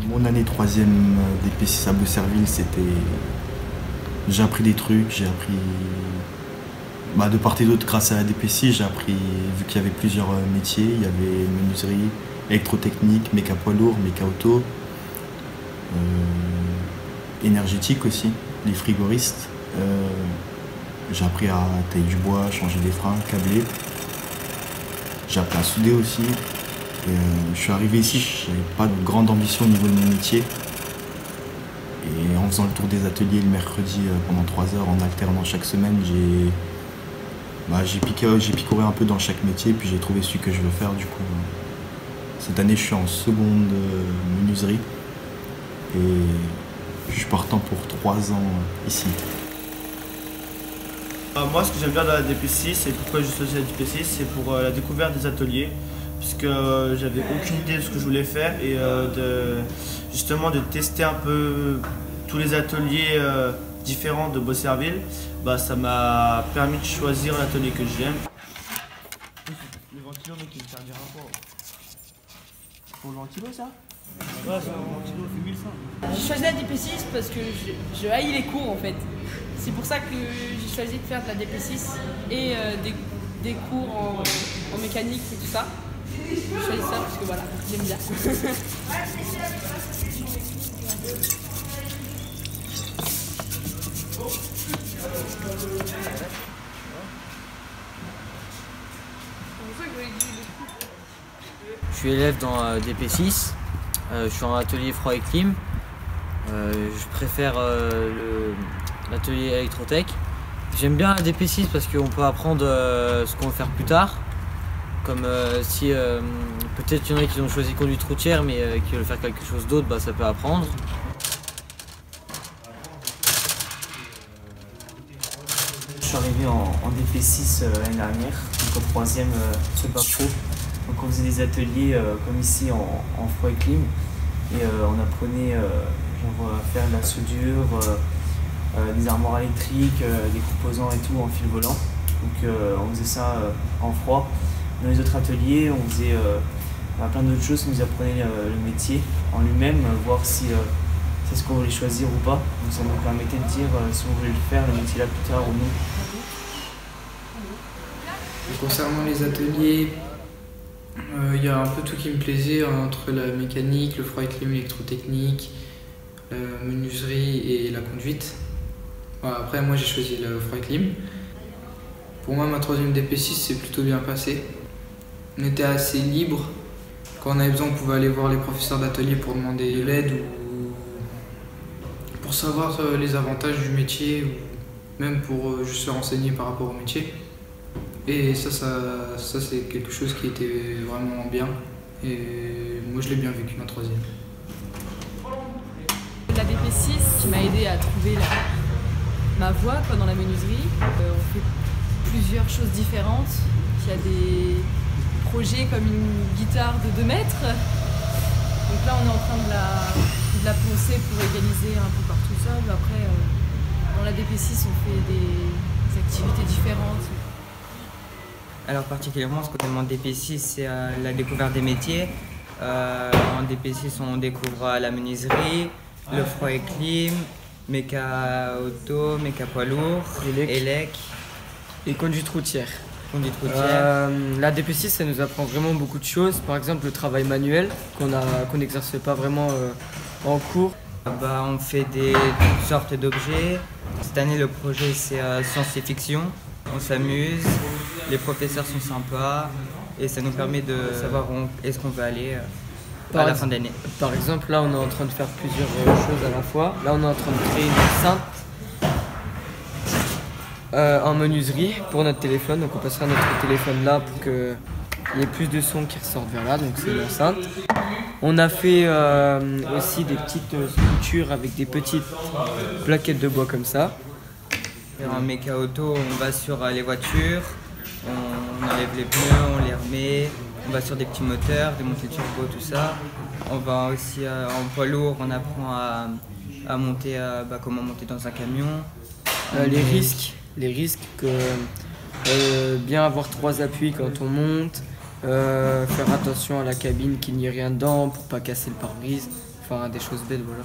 Mon année troisième DP6 à Beaucerville, j'ai appris des trucs, j'ai appris de part et d'autre grâce à la DP6, j'ai appris, vu qu'il y avait plusieurs métiers, il y avait menuiserie, électrotechnique, méca poids lourd, méca auto, énergétique aussi, les frigoristes. J'ai appris à tailler du bois, changer des freins, câbler. J'ai appris à souder aussi. Je suis arrivé ici, je n'avais pas de grande ambition au niveau de mon métier. Et en faisant le tour des ateliers le mercredi pendant 3 heures, en alternant chaque semaine, j'ai picoré un peu dans chaque métier, puis j'ai trouvé celui que je veux faire. Du coup, cette année, je suis en seconde menuiserie et je suis partant pour 3 ans ici. Moi, ce que j'aime bien dans la DP6 et pourquoi je choisi la DP6, c'est pour la découverte des ateliers, puisque j'avais aucune idée de ce que je voulais faire et justement de tester un peu tous les ateliers différents de Beaucerville. Ça m'a permis de choisir l'atelier que j'aime. Le ventilo, mec, il me servira pas. Pour le ventilo, ça? Ouais, c'est un ventilo, c'est 1100. J'ai choisi la DP6 parce que je haïs les cours en fait. C'est pour ça que j'ai choisi de faire de la DP6 et des cours en mécanique et tout ça. J'ai choisi ça parce que voilà, j'aime bien. Je suis élève dans DP6, je suis en atelier froid et clim. Je préfère l'atelier électrotech. J'aime bien la DP6 parce qu'on peut apprendre ce qu'on veut faire plus tard. Comme si peut-être il y en a qui ont choisi conduite routière mais qui veulent faire quelque chose d'autre, ça peut apprendre. Je suis arrivé en DP6 l'année dernière, donc au troisième sur Bac Pro. Donc on faisait des ateliers comme ici en froid et clim et on apprenait à faire de la soudure, des armoires électriques, des composants et tout en fil volant. Donc on faisait ça en froid. Dans les autres ateliers, on faisait plein d'autres choses qui nous apprenaient le métier en lui-même, voir si c'est ce qu'on voulait choisir ou pas. Donc ça nous permettait de dire si on voulait le faire, le métier là plus tard ou non. Concernant les ateliers, il y a un peu tout qui me plaisait entre la mécanique, le froid et clim, l'électrotechnique, la menuiserie et la conduite. Après, moi j'ai choisi le froid et clim. Pour moi, ma troisième DP6 s'est plutôt bien passée. On était assez libre. Quand on avait besoin, on pouvait aller voir les professeurs d'atelier pour demander de l'aide ou pour savoir les avantages du métier ou même pour juste se renseigner par rapport au métier. Et ça c'est quelque chose qui était vraiment bien et moi je l'ai bien vécu ma troisième. La DP6 qui m'a aidé à trouver ma voie dans la menuiserie. On fait plusieurs choses différentes. Il y a des projets comme une guitare de 2 mètres. Donc là on est en train de la poncer pour égaliser un peu partout ça. Mais après dans la DP6 on fait des activités différentes. Alors particulièrement ce qu'on aime en DP6 c'est la découverte des métiers. En DP6 on découvre la menuiserie, le froid et clim, méca auto, méca poids lourd, élec et conduite routière. La DP6 ça nous apprend vraiment beaucoup de choses, par exemple le travail manuel qu'on n'exerce pas vraiment en cours. On fait toutes sortes d'objets. Cette année le projet c'est science-fiction. On s'amuse, les professeurs sont sympas et ça nous permet de savoir où est-ce qu'on veut aller à la fin d'année. Par exemple, là on est en train de faire plusieurs choses à la fois. Là on est en train de créer une enceinte en menuiserie pour notre téléphone. Donc on passera notre téléphone là pour qu'il y ait plus de sons qui ressortent vers là. Donc c'est une enceinte. On a fait aussi des petites sculptures avec des petites plaquettes de bois comme ça. En méca auto, on va sur les voitures, on enlève les pneus, on les remet, on va sur des petits moteurs, des montées de turbo, tout ça. On va aussi en poids lourd, on apprend à monter, comment monter dans un camion. Les risques, bien avoir 3 appuis quand on monte, faire attention à la cabine qu'il n'y ait rien dedans pour pas casser le pare-brise. enfin des choses belles, voilà.